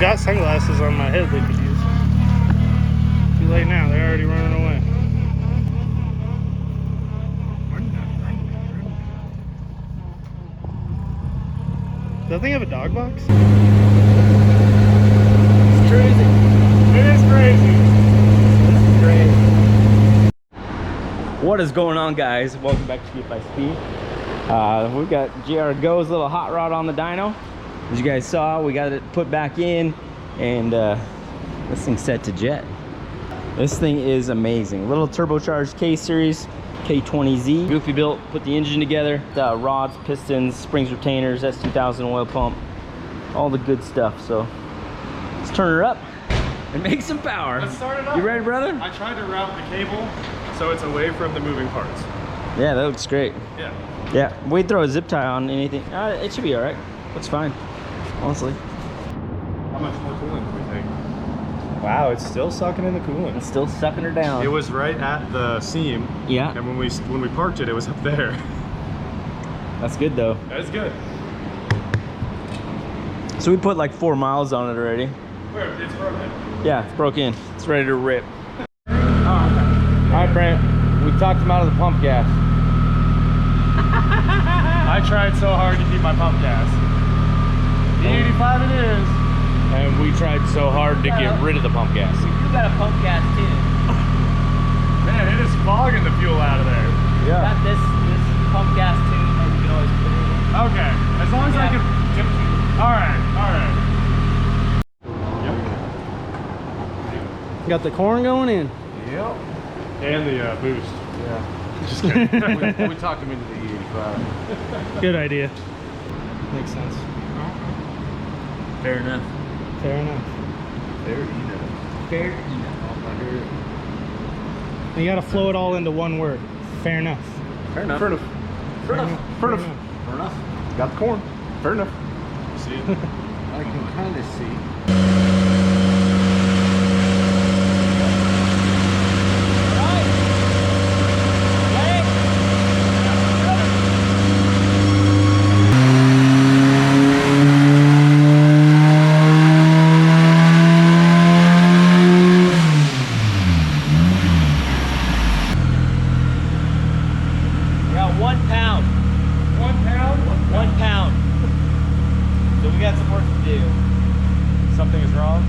got sunglasses on my head they could use. Too late now, they're already running away. Does that thing have a dog box? It's crazy. It is crazy. This is great. What is going on, guys? Welcome back to Speed by Speed. We've got JRGO's little hot rod on the dyno. As you guys saw, we got it put back in, and this thing's set to jet. This thing is amazing. Little turbocharged K series K20Z. Goofy built, put the engine together, the rods, pistons, springs, retainers, S2000 oil pump, all the good stuff. So let's turn her up and make some power. Let's start it up. You ready, brother? I tried to route the cable so it's away from the moving parts. Yeah, that looks great. Yeah. Yeah, we throw a zip tie on anything. It should be all right. Looks fine, honestly. How much more coolant do we think? Wow, it's still sucking in the coolant. It's still sucking her down. It was right at the seam. Yeah. And when we parked it, it was up there. That's good though. That is good. So we put like 4 miles on it already. Where? It's broken. Yeah, it's broke in. It's ready to rip. Oh, okay. All right, Brent. We talked him out of the pump gas. I tried so hard to keep my pump gas. E85 it is. And we tried so hard to get rid of the pump gas. You got a pump gas too. Man, it is fogging the fuel out of there. Yeah. Got this pump gas too that you can always put in. Okay, as long as I can. Alright, alright. Yep. Got the corn going in. Yep. And the boost. Yeah. Just kidding. we talked him into the E85. Good idea. Makes sense. Fair enough. Fair enough. Fair enough. Fair enough. You gotta flow it all into one word. Fair enough. Fair enough. Fair enough. Fair enough. Fair enough. Fair enough. Got the corn. Fair enough. See it? I can kind of see. Something is wrong.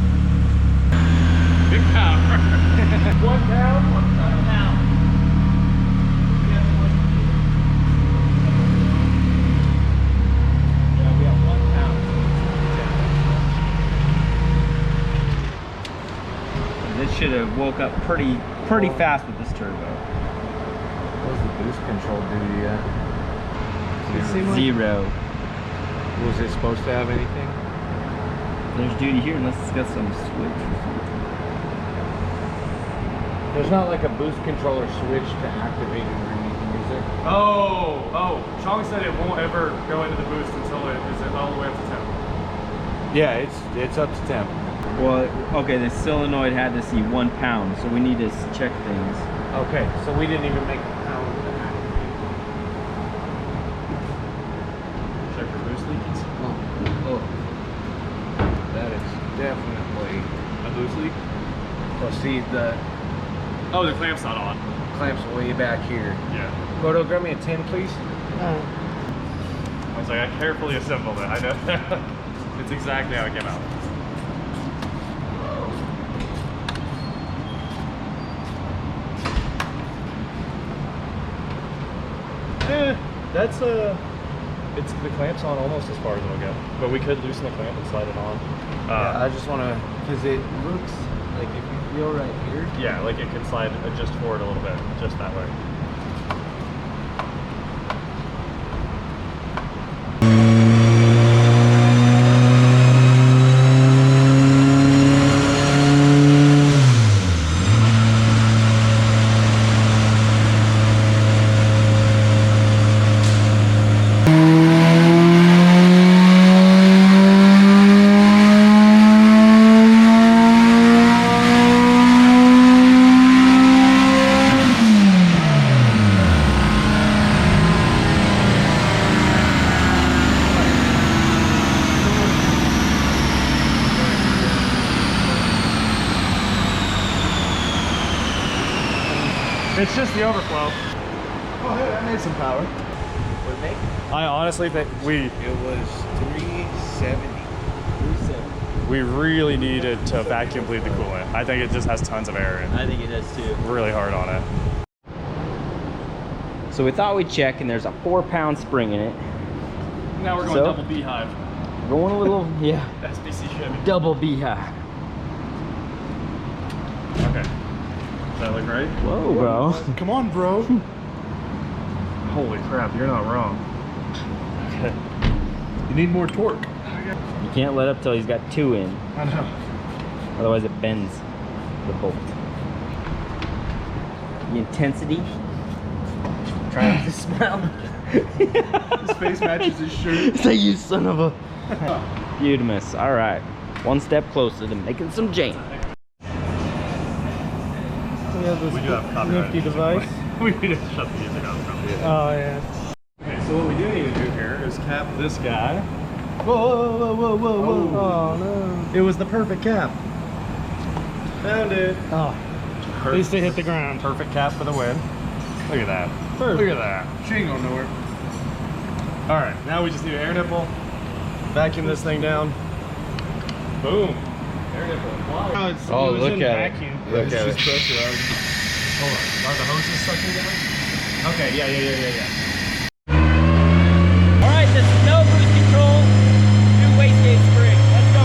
Big power. 1 pound? 1 pound. Yeah, we got 1 pound. This should have woke up pretty fast with this turbo. What does the boost control do yet? Zero. Was it supposed to have anything? There's duty here unless it's got some switch. There's not like a boost controller switch to activate it or anything, is there? Oh. Chong said it won't ever go into the boost until it is all the way up to temp. Yeah, it's up to temp. Well, okay, the solenoid had to see 1 pound, so we need to check things. Okay, so we didn't even make a pound to activate. Check for boost leakage. Oh. That is definitely A boost leak? well, see the Oh, the clamp's not on. clamps way back here. Yeah. Gordo, grab me a 10, please. I was like, I carefully assembled it. I know. It's exactly how it came out. That's it's the clamp's on almost as far as it'll go, but we could loosen the clamp and slide it on. Yeah, I just want to, because it looks like if you feel right here. Yeah, like it could slide just forward a little bit, just that way. It's just the overflow. Oh, hey, that made some power. What it make? I honestly think It was 370. we really needed to vacuum bleed the coolant. I think it just has tons of air in. I think it does too. Really hard on it. So we thought we'd check, and there's a 4-pound spring in it. Now we're going So? double beehive. Going a little, yeah, SBC Chevy. double beehive. Okay. Does that look right? Whoa, bro. Come on, bro. Holy crap, you're not wrong. Okay. You need more torque. You can't let up till he's got 2 in. I know. Otherwise it bends the bolt. The intensity. Try not to smile. His face matches his shirt. Say, you son of a... Beautimus. All right. One step closer to making some jam. We have this We do have copyright. nifty device. We need to shut the music off. Probably. Oh yeah. Okay, so what we do need to do here is cap this guy. Whoa, whoa, whoa, whoa, whoa. Oh no. It was the perfect cap. Found it. Oh. At least it hit the ground. Perfect cap for the win. Look at that. Perfect. Look at that. She ain't going nowhere. All right, now we just need an air nipple. Vacuum this thing down. Boom. Air nipple. Wow. Oh, Oh, it was look in at it. vacuum. Look It's at just it. pressurized. Hold on. Are the hoses sucking down? Okay, yeah. All right, this is no cruise control. New wastegate spring. Let's go.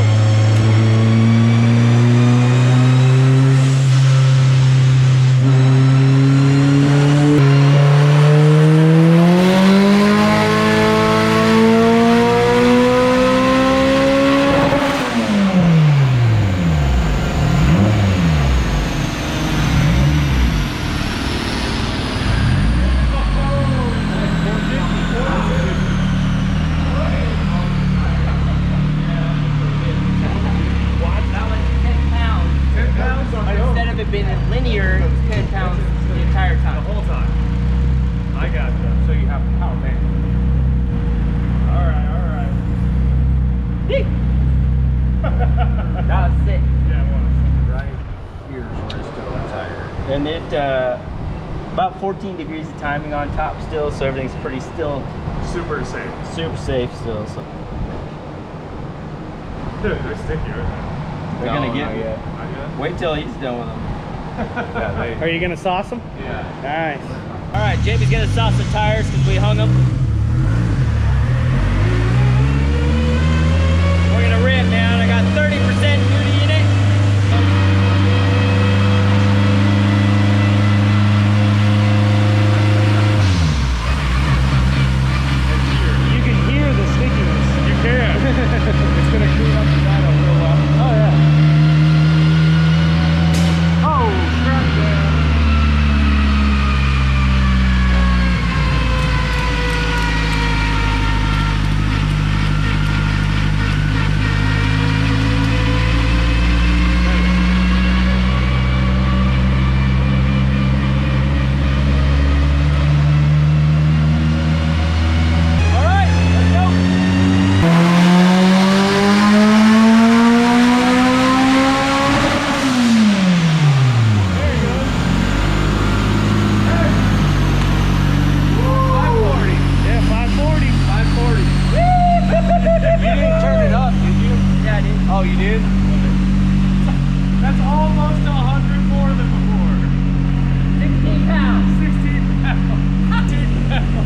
That was 10 pounds. 10 pounds on Instead of it being linear, it's 10 pounds the entire the time. whole time. I got you. So you have power bank. All right. That was sick. Yeah, it was. Right here's where it's still entire. And it, about 14 degrees of timing on top still, so everything's pretty still, Super safe. super safe still. So Dude, they're sticky, aren't they're No, gonna not get. yet. they? Not yet? Wait till he's done with them. Yeah, Are you gonna sauce them? yeah. Nice. All right, Jamie's gonna sauce the tires because we hung them. We're gonna rip, man. I got 30% duty in it. You can hear the stickiness. You can. It's gonna clean up the dyno real well. Oh yeah. Oh, crap, man. All right, let's go. Yeah, 540. 540. You didn't turn it up, did you? Yeah, I did. Oh, you did? That's almost 100 more than before. 16 pounds. 16 pounds. 16 pounds.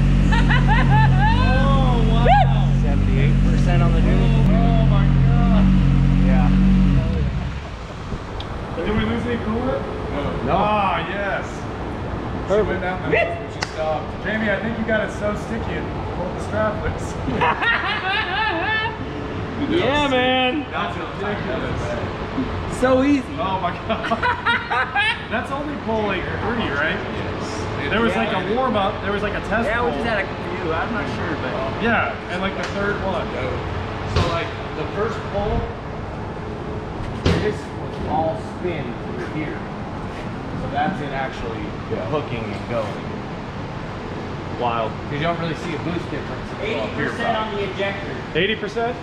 Oh, wow. 78% on the duty. Oh, my God. Yeah. Did we lose any coolant? No. Ah, yes. She went down the hose, but she stopped. Jamie, I think you got it so sticky it pulled the strapless. Yeah, man. That's ridiculous. So easy. Oh my God. That's only pull like 3, right? Yes. There was like a warm up, there was like a test Yeah, pull. we just had a few. I'm not sure, but Yeah, and like the third one. So like the first pull, this was all spin through here. So that's it actually hooking and going. Wild. Because you don't really see a boost difference. in the up here 80% on the ejector. 80%?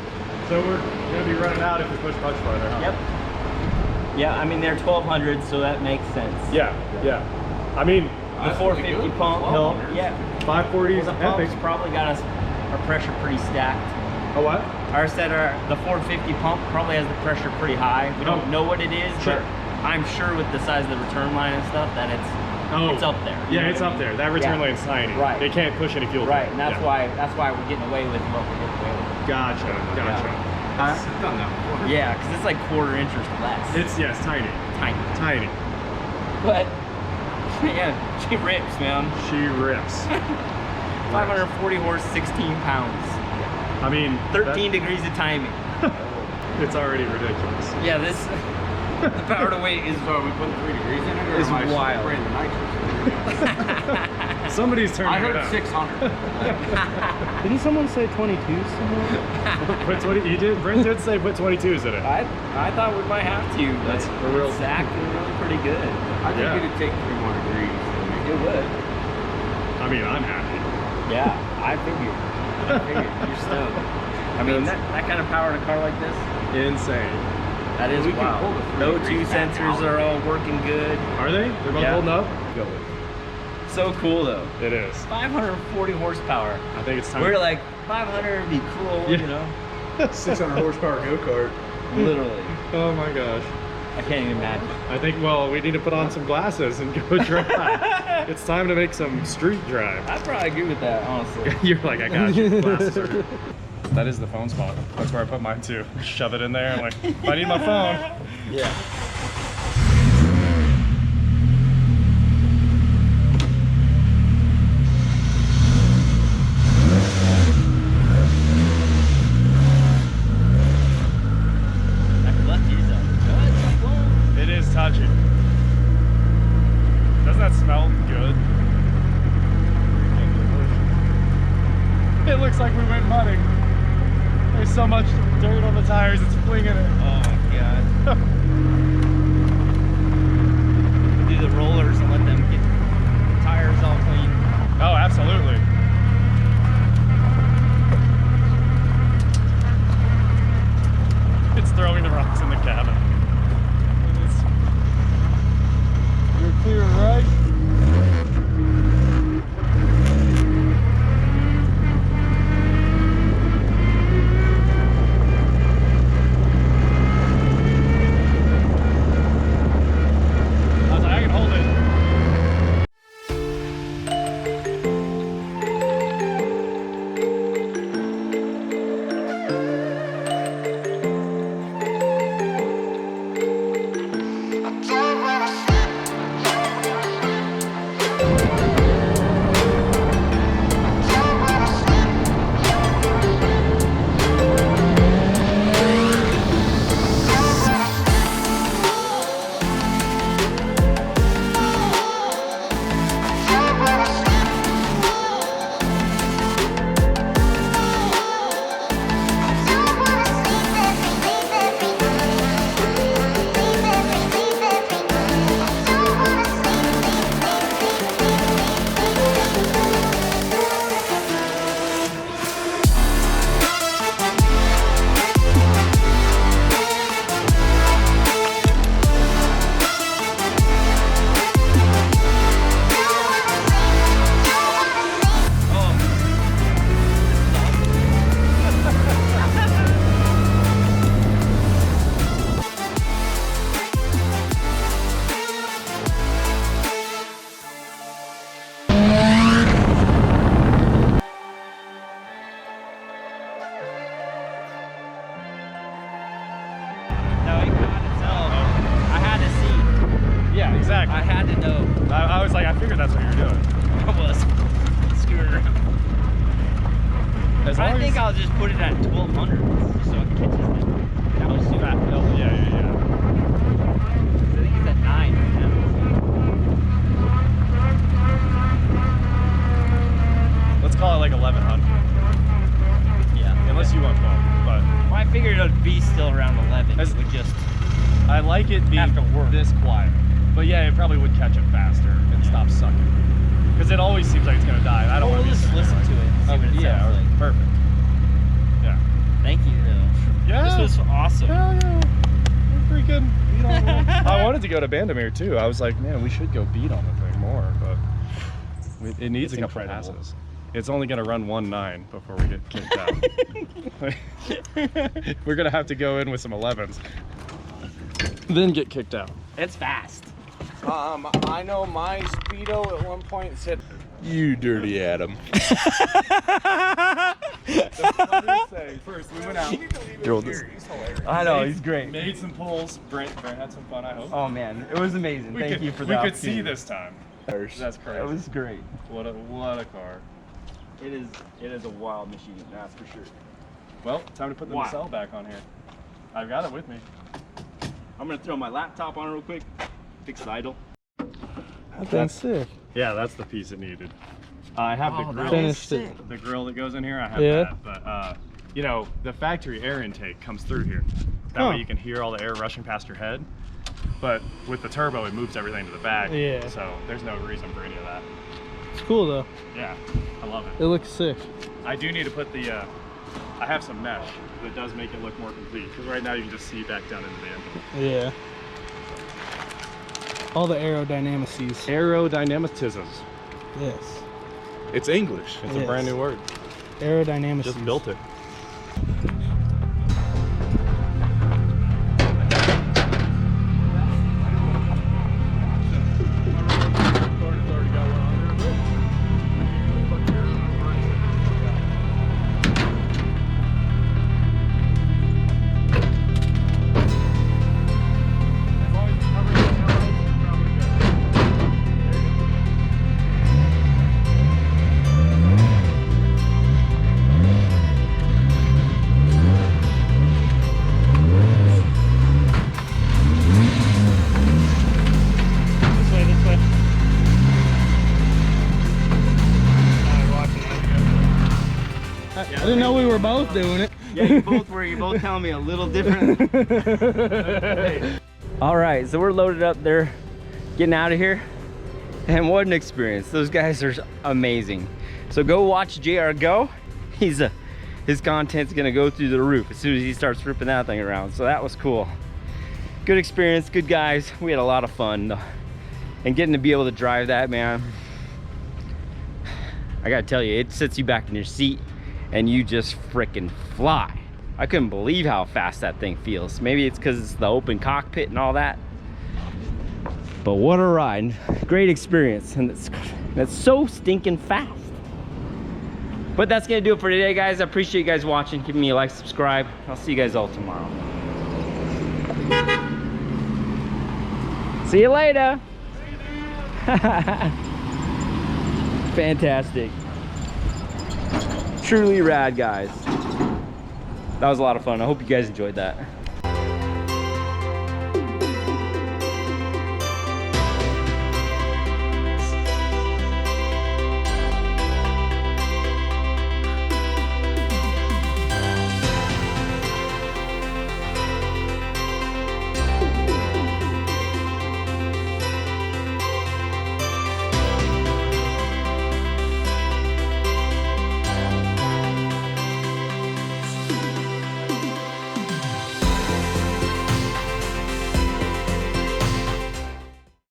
So we're gonna be running out if we push much farther, huh? Yep. Yeah, I mean they're 1200, so that makes sense. Yeah. I mean, The 450 pump. Well, Yeah. 540s The epic. pump's probably got us our pressure pretty stacked. A what? I said the 450 pump probably has the pressure pretty high. We don't know what it is, Sure. but I'm sure with the size of the return line and stuff that it's up there. You Yeah, know it's what I up mean? there. That return Yeah. lane's tiny. Right. They can't push any fuel. Right, and that's Yeah. why we're getting away with what we're getting away with. Gotcha. Gotcha. I've done that before. Yeah, because it's like quarter inch or less. It's tiny. tiny. Tiny. But yeah, she rips, man. She rips. 540 horse, 16 pounds. I mean, 13 degrees of timing. it's already ridiculous. Yeah, this the power to weight is So are we putting 3 degrees in it, or Is am I wild. spraying the nitrous? Somebody's turning I it heard up. 600. Didn't someone say 22 somewhere? Put 20. You did. Brent did say put 22s in it. I thought we might have to. That's but a real- it's actually really pretty good. I think Yeah. it'd take 3 more degrees. It would. I mean, I'm happy. Yeah, I figured. You're stoked. I mean, that kind of power in a car like this, Insane. that is We can wild. pull the 3 No degrees two back sensors out. are all working good. Are they? They're both Yeah. holding up? Go. So cool though. It is. 540 horsepower. I think it's time. We're like 500 would be cool, Yeah. you know. 600 horsepower go-kart. Literally. Oh my gosh. I can't even imagine. I think, well, we need to put on some glasses and go drive. It's time to make some street drive. I'd probably agree with that, honestly. You're like, I got you. Glasses are... That is the phone spot. That's where I put mine too. Shove it in there. I'm like, if I need my phone. Yeah. It is touching. Doesn't that smell good? It looks like we went mudding. There's so much dirt on the tires, it's flinging it. Oh my god. Do the rollers and let them get tires all clean. Oh, absolutely. It's throwing the rocks in the cabin. You're clear, right? I was like, I can hold it. No, it got itself. I had to see. Yeah, exactly. I had to know. I was like, I figured that's what you were doing. I was screwing around. As I long think as... I'll just put it at 1200 just so it catches them. That was super. Oh, yeah. I think it's at 9 right now. Let's call it like 1100. Yeah. Unless you want 12, but Well, I figured it would be still around 11. As- It would just. I like it being Have to work. this quiet. But yeah, it probably would catch it faster and stop sucking. Because it always seems like it's gonna die. And I don't We'll want to just listen to it and see what it yeah, sounds like. perfect. Yeah. Thank you, though. Yeah. This was awesome. Hell yeah. We're freaking beat on the I wanted to go to Bandamere too. I was like, man, we should go beat on the thing more, but It needs It's a couple incredible. passes. It's only gonna run 1.9 before we get kicked out. We're gonna have to go in with some 11s, then get kicked out. It's fast. I know my speedo at one point said, You dirty Atom. First, we went out. I know, he's great. Made some pulls. Brent had some fun, I hope. Oh man, it was amazing. Thank you for We that. could see this time. That's crazy. It was great. What a car. It is a wild machine, that's for sure. Well, time to put the Wow. nacelle back on here. I've got it with me. I'm gonna throw my laptop on real quick, fix the idle. That thing's sick. Yeah, that's the piece it needed. I have the grill. Finished it. The grill that goes in here, I have Yeah. that. But you know, the factory air intake comes through here. That way you can hear all the air rushing past your head. But with the turbo, it moves everything to the back. Yeah. So there's no reason for any of that. It's cool though. Yeah, I love it. It looks sick. I do need to put the, I have some mesh that does make it look more complete. Because right now you can just see back down into the engine. Yeah. All the aerodynamics. Aerodynamicisms. Yes. It's English. It's Yes. a brand new word. Aerodynamics. Just built it. This way, this way. I didn't know we were both doing it. Yeah, you both were. You both telling me a little different. All right, so we're loaded up there, getting out of here. And what an experience. Those guys are amazing. So go watch WatchJRGO. His content's gonna go through the roof as soon as he starts ripping that thing around. So that was cool. Good experience, good guys. We had a lot of fun. And getting to be able to drive that, man, I gotta tell you, it sets you back in your seat and you just frickin' fly. I couldn't believe how fast that thing feels. Maybe it's because it's the open cockpit and all that. But what a ride. Great experience. And it's so stinking fast. But that's gonna do it for today, guys. I appreciate you guys watching. Give me a like, subscribe. I'll see you guys all tomorrow. See you later. Fantastic. Truly rad, guys. That was a lot of fun. I hope you guys enjoyed that.